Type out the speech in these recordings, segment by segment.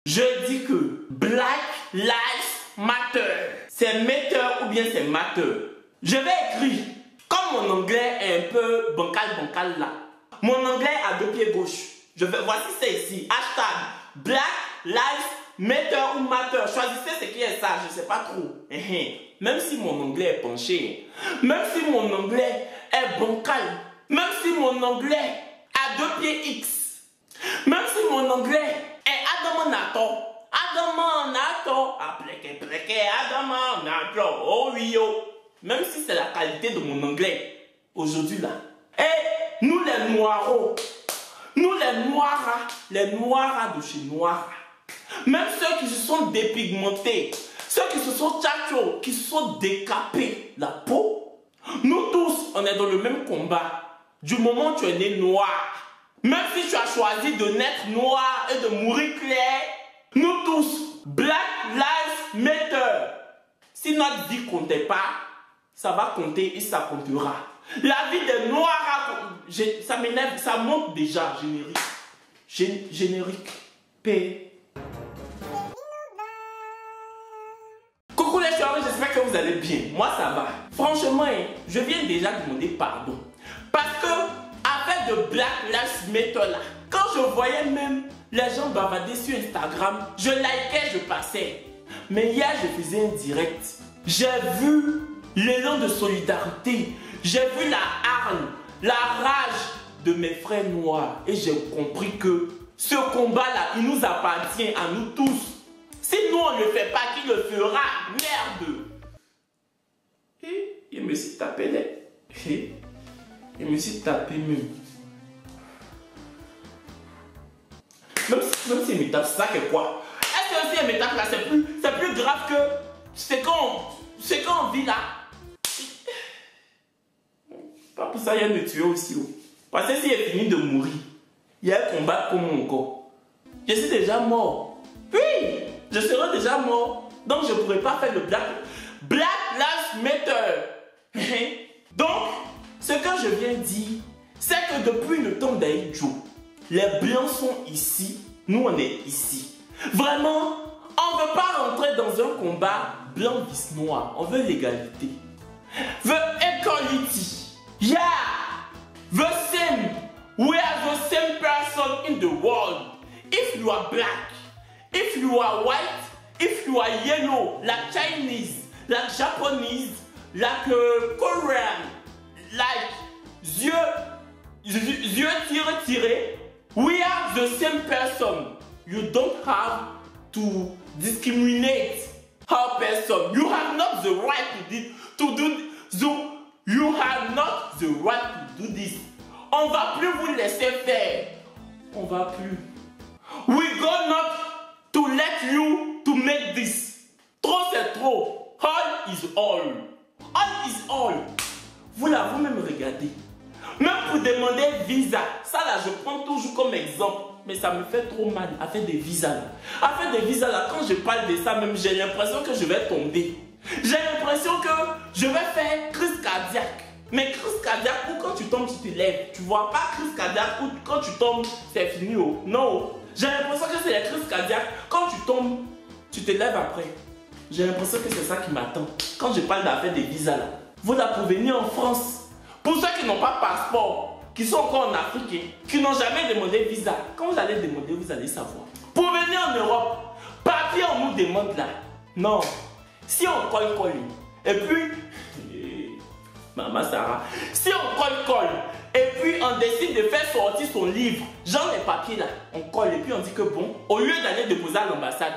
Je dis que Black Lives Matter. C'est Matter ou bien c'est Matter. Je vais écrire. Comme mon anglais est un peu bancal là. Mon anglais à 2 pieds gauche. Voici ça ici. Hashtag Black Lives Matter ou Matter. Choisissez ce qui est ça. Je ne sais pas trop. Même si mon anglais est penché. Même si mon anglais est bancal. Même si mon anglais a 2 pieds X. Même si mon anglais est Adamanato. Adamanato. Adamanato. Oh oui, oh. Même si c'est la qualité de mon anglais. Aujourd'hui là. Et nous les noirs. Nous les noirs de chez noirs. Même ceux qui se sont dépigmentés. Ceux qui se sont tchachos. Qui se sont décapés la peau. Nous tous, on est dans le même combat. Du moment où tu es né noir. Même si tu as choisi de naître noir et de mourir clair. Nous tous, Black Lives Matter. Si notre vie ne comptait pas, ça va compter et ça comptera. La vie des noirs, ça m'énerve, ça monte déjà, générique. Générique. P. Coucou les chéris, j'espère que vous allez bien. Moi ça va. Franchement, je viens déjà demander pardon. Parce que, avec de Black Lives Matter là, quand je voyais même les gens bavarder sur Instagram, je likais, je passais. Mais hier, je faisais un direct. J'ai vu l'élan de solidarité. J'ai vu la hargne, la rage de mes frères noirs. Et j'ai compris que ce combat-là, il nous appartient à nous tous. Si nous, on ne le fait pas, qui le fera? Merde! Et il me s'est tapé là. Il me s'est tapé même. Même s'il me tape, ça que quoi? Est-ce que si il me tape là, c'est plus grave que ce qu'on vit là? Pas pour ça, il y a me tuer aussi. Parce que s'il est fini de mourir, il y a un combat pour mon corps. Je suis déjà mort. Oui, je serai déjà mort. Donc je ne pourrai pas faire le Black Lives Matter. Donc, ce que je viens dire, c'est que depuis le temps d'Aïdjo, les blancs sont ici, nous on est ici. Vraiment, on ne veut pas rentrer dans un combat blanc vis noir. On veut l'égalité. The equality. Yeah. The same. We are the same person in the world. If you are black, if you are white, if you are yellow, like Chinese, like Japanese, like Korean, like yeux tiré. We are the same person. You don't have to discriminate our person. You have not the right to do. You have not the right to do this. On va plus vous laisser faire. On va plus. We go not to let you to make this. Trop c'est trop. All is all. All is all. Vous là, vous-même regardez. Même pour demander visa, ça là je prends toujours comme exemple. Mais ça me fait trop mal à faire des visas là. À faire des visas là, quand je parle de ça même, j'ai l'impression que je vais tomber. J'ai l'impression que je vais faire crise cardiaque. Mais crise cardiaque où quand tu tombes tu te lèves. Tu vois pas crise cardiaque où quand tu tombes c'est fini. Oh. Non. J'ai l'impression que c'est la crise cardiaque. Quand tu tombes, tu te lèves après. J'ai l'impression que c'est ça qui m'attend. Quand je parle d'affaire des visas là. Vous là pour venir en France. Pour ceux qui n'ont pas de passeport, qui sont encore en Afrique, qui n'ont jamais demandé visa, quand vous allez demander, vous allez savoir. Pour venir en Europe, papier on nous demande là. Non. Si on colle, et puis, Maman Sarah, si on colle, et puis on décide de faire sortir son livre, genre les papiers là, on colle, et puis on dit que bon, au lieu d'aller déposer à l'ambassade,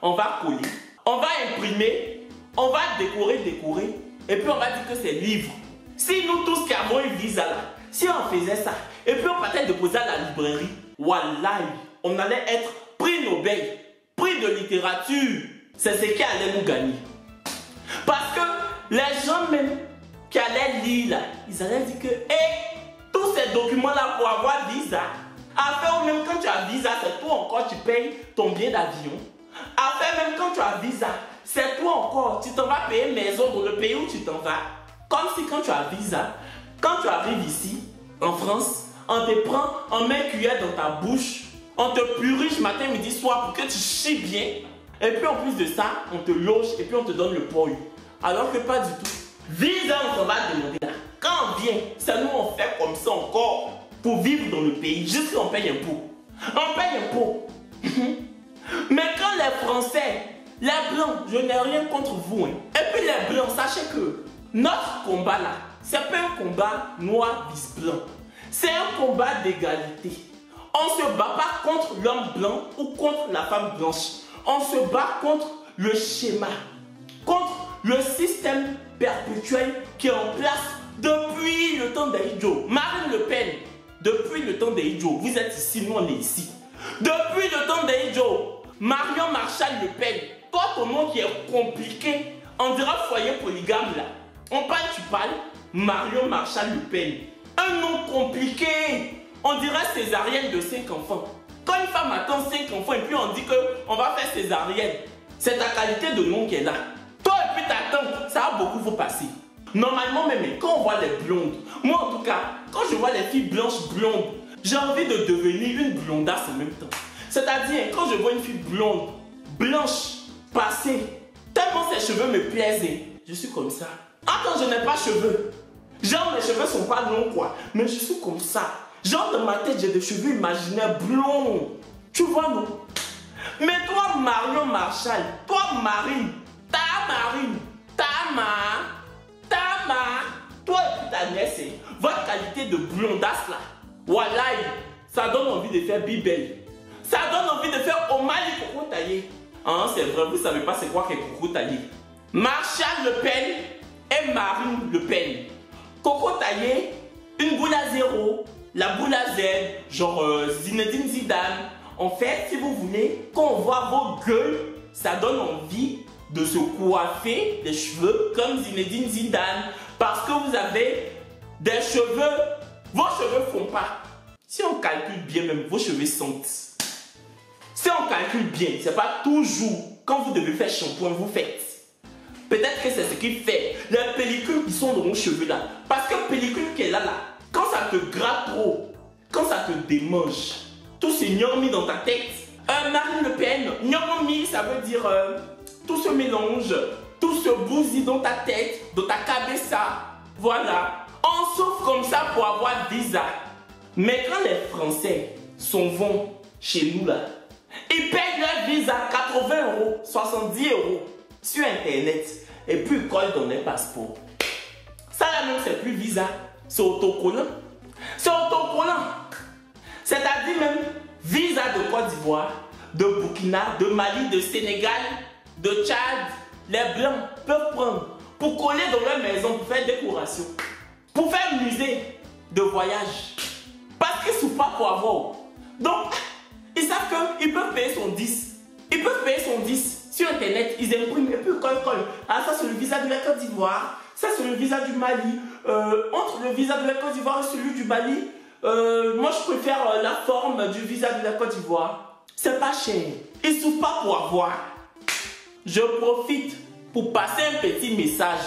on va coller, on va imprimer, on va décorer, et puis on va dire que c'est livre. Si nous tous qui avons une visa là, si on faisait ça, et puis on partait déposer à la librairie, wallahi, on allait être prix Nobel, prix de littérature. C'est ce qui allait nous gagner. Parce que les gens même qui allaient lire là, ils allaient dire que tous ces documents là pour avoir visa, après même quand tu as visa, c'est toi encore tu payes ton billet d'avion. Après même quand tu as visa, c'est toi encore, tu t'en vas payer maison dans le pays où tu t'en vas. Comme si quand tu as visa, quand tu arrives ici, en France, on te prend, on met une cuillère dans ta bouche, On te purige matin, midi, soir pour que tu chies bien. Et puis en plus de ça, on te loge et puis on te donne le poi. Alors que pas du tout. Visa, on s'en va demander là. Quand on vient, ça nous on fait comme ça encore pour vivre dans le pays. Juste qu'on paye impôt. On paye impôt. Mais quand les Français, les Blancs, je n'ai rien contre vous. Et puis les Blancs, sachez que notre combat là, c'est pas un combat noir vis blanc. C'est un combat d'égalité. On ne se bat pas contre l'homme blanc ou contre la femme blanche. On se bat contre le schéma, contre le système perpétuel qui est en place depuis le temps d'Aïdjo. Marine Le Pen, depuis le temps d'Aïdjo, vous êtes ici, nous on est ici. Depuis le temps d'Aïdjo, Marion Marshall Le Pen, toi ton nom qui est compliqué, on dirait foyer polygame là. On parle, tu parles, Marion Marshall Le Pen. Un nom compliqué, on dirait césarienne de 5 enfants. Quand une femme attend 5 enfants et puis on dit qu'on va faire césarienne, c'est ta qualité de nom qui est là. Toi et puis ta tante, ça va beaucoup vous passer. Normalement même, quand on voit les blondes, moi en tout cas, quand je vois les filles blanches blondes, j'ai envie de devenir une blondasse en même temps. C'est-à-dire, quand je vois une fille blonde, blanche, passée, tellement ses cheveux me plaisent, je suis comme ça. Attends, je n'ai pas cheveux. Genre, mes cheveux sont pas longs quoi, mais je suis comme ça. Genre, dans ma tête, j'ai des cheveux imaginaires blonds. Tu vois, non? Mais toi, Marion Marshall, toi, Marine, toi et puis ta nièce, votre qualité de blondasse là, voilà, ça donne envie de faire bibel. Ça donne envie de faire Omali Coco Taillé. Hein, c'est vrai, vous savez pas c'est quoi qu'est Coco Taillé. Marshall Le Pen et Marine Le Pen. Coco Taillé, une boule à 0, la boule à Z, genre Zinedine Zidane. En fait, si vous voulez, quand on voit vos gueules, ça donne envie de se coiffer les cheveux comme Zinedine Zidane. Parce que vous avez des cheveux, vos cheveux font pas. Si on calcule bien même, vos cheveux sentent. Si on calcule bien, c'est pas toujours quand vous devez faire shampoing, vous faites. Peut-être que c'est ce qui fait les pellicules qui sont dans vos cheveux là. Parce que pellicule qui est là, quand ça te gratte trop, quand ça te démange, tout se gnormi dans ta tête. Marine Le Pen, gnormi, ça veut dire tout se mélange, tout se bousille dans ta tête, dans ta cabessa. Voilà. On souffre comme ça pour avoir visa. Mais quand les Français s'en vont chez nous là, ils payent leur visa 80 €, 70 € sur internet et puis ils collent dans les passeports. Ça là même c'est plus visa, c'est autocollant. C'est autocollant. C'est-à-dire même visa de Côte d'Ivoire, de Burkina, de Mali, de Sénégal, de Tchad, les Blancs peuvent prendre pour coller dans leur maison, pour faire décoration, pour faire musée de voyage. Parce qu'ils ne souffrent pas pour avoir. Donc, ils savent qu'ils peuvent payer son 10. Ils peuvent payer son 10 sur internet, ils impriment et puis ils collent. Ah, ça c'est le visa de la Côte d'Ivoire, ça c'est le visa du Mali. Entre le visa de la Côte d'Ivoire et celui du Mali, moi je préfère la forme du visa de la Côte d'Ivoire. C'est pas cher. Ils ne souffrent pas pour avoir. Je profite pour passer un petit message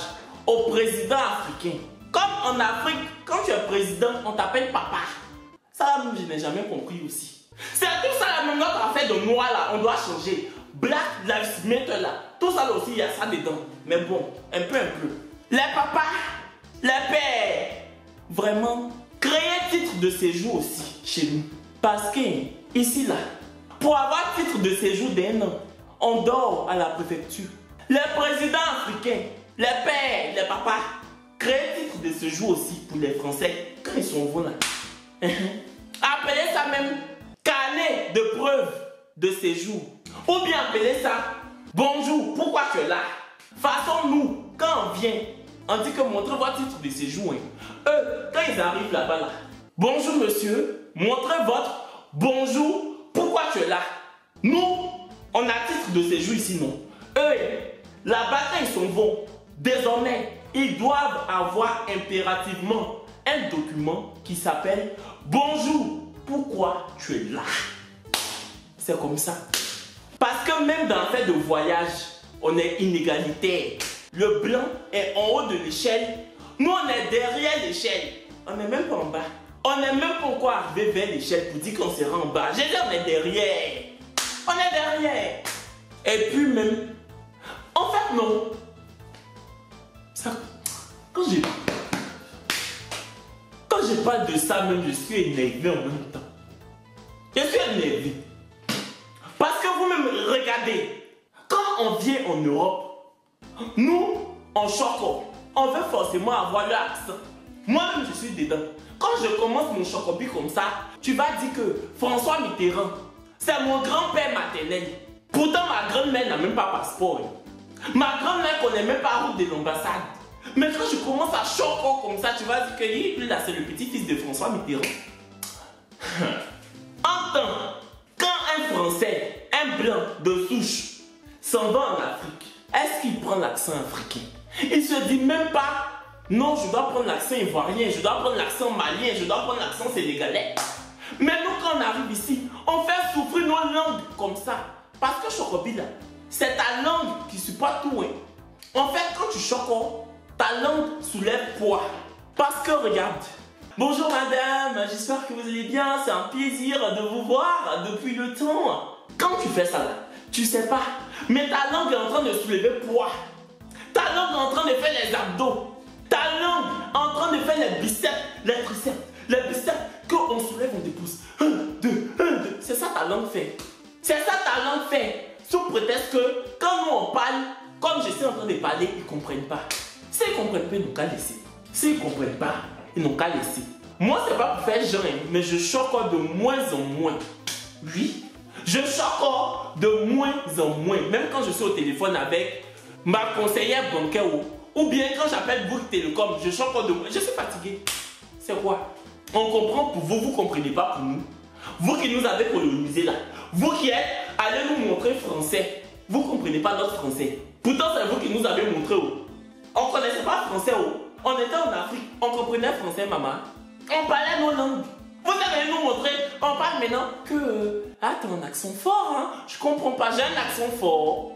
aux présidents africains. Comme en Afrique, quand tu es président, on t'appelle papa. Ça même, je n'ai jamais compris aussi. C'est tout ça la même notre affaire de noir là, on doit changer. Black Lives Matter là, tout ça là aussi, il y a ça dedans. Mais bon, un peu. Les papas, les pères, vraiment, créer titre de séjour aussi chez nous. Parce que ici là, pour avoir titre de séjour d'un an, on dort à la préfecture. Les présidents africains, les pères, les papas, créent titre de séjour aussi pour les Français quand ils sont vont là. Appelez ça même carnet de preuve de séjour. Ou bien appelez ça bonjour, pourquoi tu es là? Façon nous, quand on vient, on dit que montrez votre titre de séjour. Eux, quand ils arrivent là-bas, là, bonjour monsieur, montrez votre bonjour, pourquoi tu es là? Nous, on a titre de séjour ici, non? Eux, là-bas, quand ils sont bons, désormais, ils doivent avoir impérativement un document qui s'appelle bonjour, pourquoi tu es là? C'est comme ça. Parce que même dans l'affaire de voyage, on est inégalitaire. Le blanc est en haut de l'échelle, nous on est derrière l'échelle. On n'est même pas en bas. On n'est même pas encore arrivé vers l'échelle pour dire qu'on sera en bas. J'ai dit on est derrière. On est derrière. Et puis même, en fait non. Ça, quand je parle de ça même, je suis énervé en même temps. Je suis énervé. Parce que vous-même, regardez, quand on vient en Europe, nous, en choco, on veut forcément avoir l'accent. Moi-même, je suis dedans. Quand je commence mon chocobi comme ça, tu vas dire que François Mitterrand, c'est mon grand-père maternel. Pourtant, ma grand-mère n'a même pas passeport. Ma grand-mère ne connaît même pas la route de l'ambassade. Mais quand je commence à choco comme ça, tu vas dire que lui, là, c'est le petit-fils de François Mitterrand. Entends, quand un Français, un blanc de souche, s'en va en Afrique, est-ce qu'il prend l'accent africain? Il se dit même pas, non, je dois prendre l'accent ivoirien, je dois prendre l'accent malien, je dois prendre l'accent sénégalais. Mais nous, quand on arrive ici, on fait souffrir nos langues comme ça. Parce que chocobi là, c'est ta langue qui supporte tout. Hein. En fait, quand tu choco, ta langue soulève poids. Parce que regarde, bonjour madame, j'espère que vous allez bien, c'est un plaisir de vous voir depuis le temps. Quand tu fais ça là, tu sais pas, mais ta langue est en train de soulever poids. Ta langue est en train de faire les abdos. Ta langue est en train de faire les biceps, les triceps, les biceps qu'on soulève, on dépousse. 1, 2, 1, 2. C'est ça ta langue fait. C'est ça ta langue fait. Sous prétexte que quand nous on parle, comme je suis en train de parler, ils ne comprennent pas. S'ils ne comprennent pas, ils n'ont qu'à laisser. S'ils ne comprennent pas, ils n'ont qu'à laisser. Moi, c'est pas pour faire genre, mais je choque de moins en moins. Oui, je choque de moins en moins. Même quand je suis au téléphone avec ma conseillère bancaire ou bien quand j'appelle Bouygues Télécom, je choque de moins. Je suis fatigué. C'est quoi? On comprend pour vous, vous ne comprenez pas pour nous. Vous qui nous avez colonisé là, vous qui êtes allez nous montrer français, vous ne comprenez pas notre français. Pourtant, c'est vous qui nous avez montré. On ne connaissait pas français. On était en Afrique, on comprenait français, maman. On parlait nos langues. Vous allez nous montrer, on parle maintenant que... ah, t'as un accent fort, hein? Je comprends pas, j'ai un accent fort.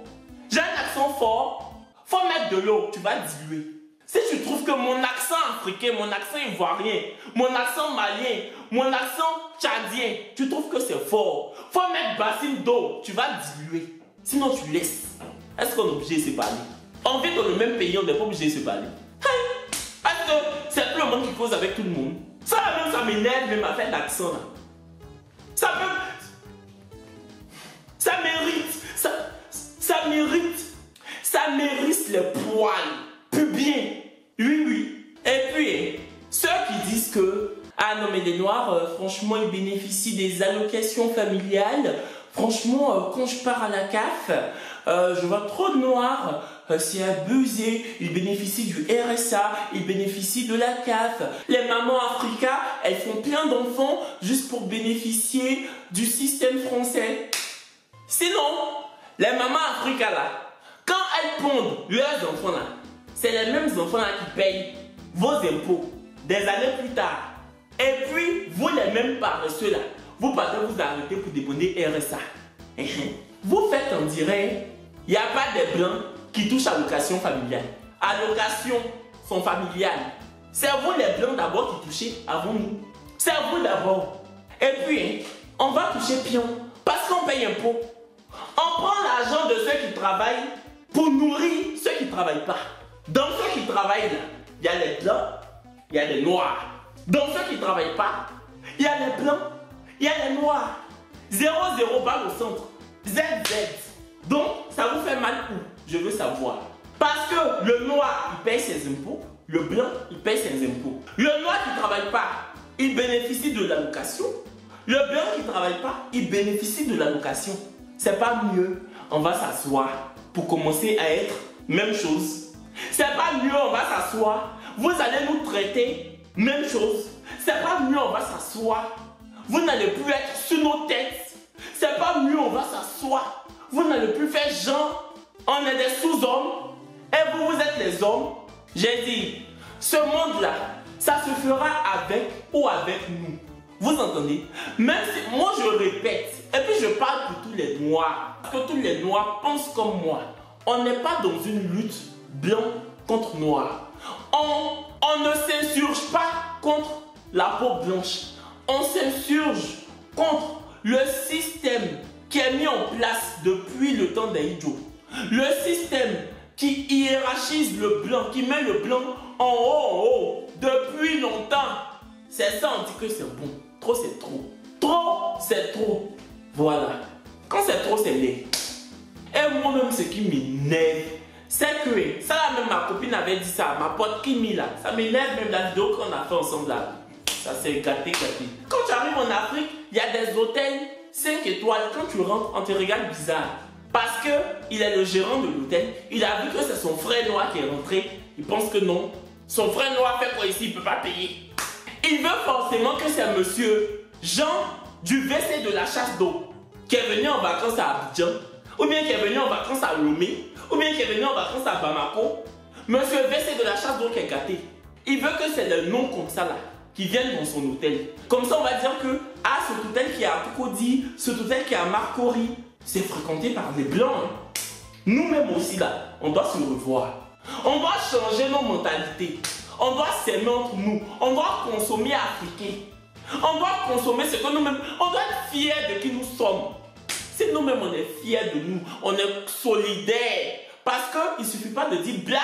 J'ai un accent fort. Faut mettre de l'eau, tu vas diluer. Si tu trouves que mon accent africain, mon accent ivoirien, mon accent malien, mon accent tchadien, tu trouves que c'est fort, faut mettre bassine d'eau, tu vas diluer. Sinon tu laisses. Est-ce qu'on est obligé de se parler? On vit dans le même pays, on n'est pas obligé de se parler. Parce que c'est tout le monde qui cause avec tout le monde. Ça même, ça m'énerve même à faire l'accent là. Ça mérite. Ça mérite les poils pubiens. Oui. Et puis, ceux qui disent que ah non mais les noirs, franchement, ils bénéficient des allocations familiales. Franchement, quand je pars à la CAF, je vois trop de noirs. C'est abusé. Ils bénéficient du RSA, ils bénéficient de la CAF. Les mamans africaines, elles font plein d'enfants juste pour bénéficier du système français. Sinon, les mamans africaines là, quand elles pondent leurs enfants là, c'est les mêmes enfants là qui payent vos impôts des années plus tard. Et puis, vous les mêmes paresseux là, vous partez vous arrêter pour demander RSA. Vous faites en direct, il n'y a pas des blancs qui touchent allocation familiale. Allocations sont familiales. C'est vous les blancs d'abord qui touchez avant nous. C'est vous d'abord. Et puis, on va toucher pion parce qu'on paye impôt. On prend l'argent de ceux qui travaillent pour nourrir ceux qui ne travaillent pas. Dans ceux qui travaillent là, il y a les blancs, il y a les noirs. Dans ceux qui ne travaillent pas, il y a les blancs, il y a les noirs. 0-0 balle au centre. ZZ. Donc, ça vous fait mal où? Je veux savoir. Parce que le noir, il paye ses impôts. Le blanc, il paye ses impôts. Le noir qui ne travaille pas, il bénéficie de l'allocation. Le blanc qui ne travaille pas, il bénéficie de l'allocation. C'est pas mieux. On va s'asseoir pour commencer à être même chose. C'est pas mieux, on va s'asseoir. Vous allez nous traiter même chose. C'est pas mieux, on va s'asseoir. Vous n'allez plus être sur nos têtes. C'est pas mieux, on va s'asseoir. Vous n'allez plus faire genre, on est des sous-hommes. Et vous, vous êtes les hommes. J'ai dit, ce monde-là, ça se fera avec ou avec nous. Vous entendez? Même si, moi je répète, et puis je parle pour tous les noirs. Parce que tous les noirs pensent comme moi. On n'est pas dans une lutte blanc contre noir. On ne s'insurge pas contre la peau blanche. On s'insurge contre le système qui est mis en place depuis le temps des Idjo. Le système qui hiérarchise le blanc, qui met le blanc en haut, depuis longtemps. C'est ça, on dit que c'est bon. Trop, c'est trop. Trop, c'est trop. Voilà. Quand c'est trop, c'est laid. Et moi-même, ce qui m'énerve, c'est que, ça là même ma copine avait dit ça, ma pote Kimi là, ça m'énerve même la vidéo qu'on a fait ensemble là. Ça s'est gâté. Quand tu arrives en Afrique, il y a des hôtels 5 étoiles. Quand tu rentres, on te regarde bizarre. Parce qu'il est le gérant de l'hôtel, il a vu que c'est son frère noir qui est rentré. Il pense que non. Son frère noir fait quoi ici, il ne peut pas payer. Il veut forcément que c'est monsieur Jean du WC de la chasse d'eau qui est venu en vacances à Abidjan, ou bien qui est venu en vacances à Lomé, ou bien qui est venu en vacances à Bamako. Monsieur WC de la chasse d'eau qui est gâté. Il veut que c'est le nom comme ça là qui viennent dans son hôtel. Comme ça, on va dire que cet hôtel qui est à Cocody, cet hôtel qui est à Marcory, c'est fréquenté par des blancs. Hein. Nous-mêmes aussi là, on doit se revoir. On doit changer nos mentalités. On doit s'aimer entre nous. On doit consommer africain. On doit consommer ce que nous-mêmes... On doit être fiers de qui nous sommes. Si nous-mêmes on est fiers de nous, on est solidaires. Parce qu'il ne suffit pas de dire Black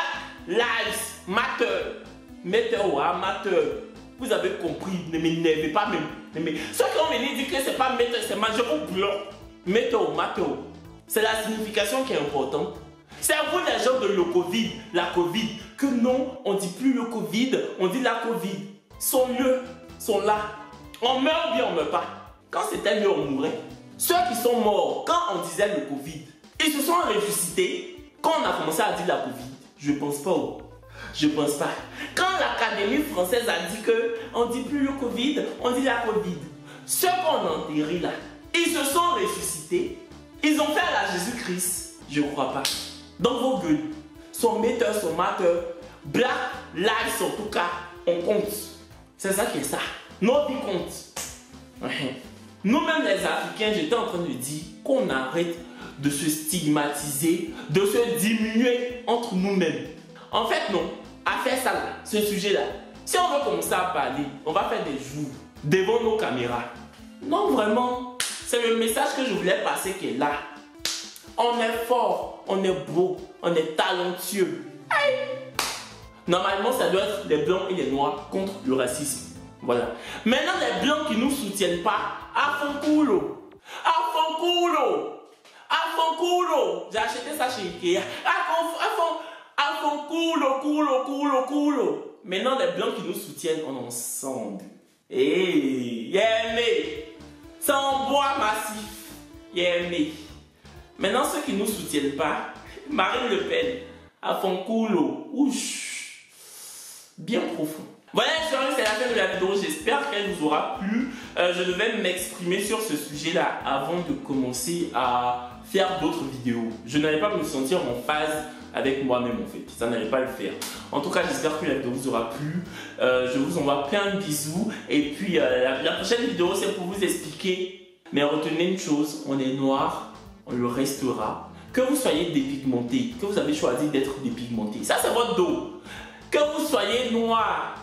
Lives Matter. Matter ou amateur. Vous avez compris, ne m'énervez pas même. Ceux qui ont venu dire que c'est pas matter, c'est majeur ou blanc. Matter ou matter. C'est la signification qui est importante. C'est à vous les gens de le Covid, la Covid, que non, on ne dit plus le Covid, on dit la Covid. Sont là. On meurt ou bien on ne meurt pas. Quand c'était mieux, on mourait. Ceux qui sont morts, quand on disait le Covid, ils se sont ressuscités. Quand on a commencé à dire la Covid, je ne pense pas. Je ne pense pas. Quand l'Académie française a dit qu'on ne dit plus le Covid, on dit la Covid. Ceux qu'on a enterrés là, ils se sont ressuscités. Ils ont fait à la Jésus-Christ. Je ne crois pas. Dans vos gueules, son metteur, son mateur, Black Lives en tout cas, on compte. C'est ça qui est ça. Nos vies comptent. Nous-mêmes les Africains, j'étais en train de dire qu'on arrête de se stigmatiser, de se diminuer entre nous-mêmes. En fait, non. À faire ça là, ce sujet-là, si on veut commencer à parler, on va faire des jours devant nos caméras. Non, vraiment, c'est le message que je voulais passer qui est là. On est fort, on est beau, on est talentueux. Aïe. Normalement, ça doit être les blancs et les noirs contre le racisme. Voilà. Maintenant, les blancs qui ne nous soutiennent pas, à fond culo. À fond culo. À fond culo. J'ai acheté ça chez Ikea. À fond culo. Maintenant, les blancs qui nous soutiennent, on est ensemble. Hey, yémé. C'est en bois massif. Yémé. Maintenant, ceux qui ne nous soutiennent pas, Marine Le Pen, à fond culo. Ouch. Bien profond. Voilà, c'est la fin de la vidéo. J'espère qu'elle vous aura plu. Je devais m'exprimer sur ce sujet-là avant de commencer à faire d'autres vidéos. Je n'allais pas me sentir en phase avec moi-même en fait. Ça n'allait pas le faire. En tout cas, j'espère que la vidéo vous aura plu. Je vous envoie plein de bisous. Et puis, la prochaine vidéo, c'est pour vous expliquer. Mais retenez une chose, on est noir, on le restera. Que vous soyez dépigmenté, que vous avez choisi d'être dépigmenté, ça c'est votre dos. Que vous soyez noir,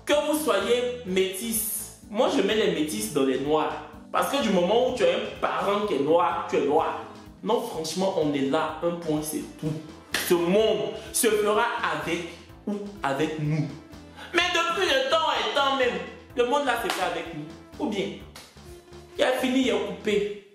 que vous soyez métis. Moi, je mets les métis dans les noirs. Parce que du moment où tu as un parent qui est noir, tu es noir. Non, franchement, on est là. Un point, c'est tout. Ce monde se fera avec ou avec nous. Mais depuis le temps et temps même, le monde là se fait avec nous. Ou bien, il a fini, il a coupé.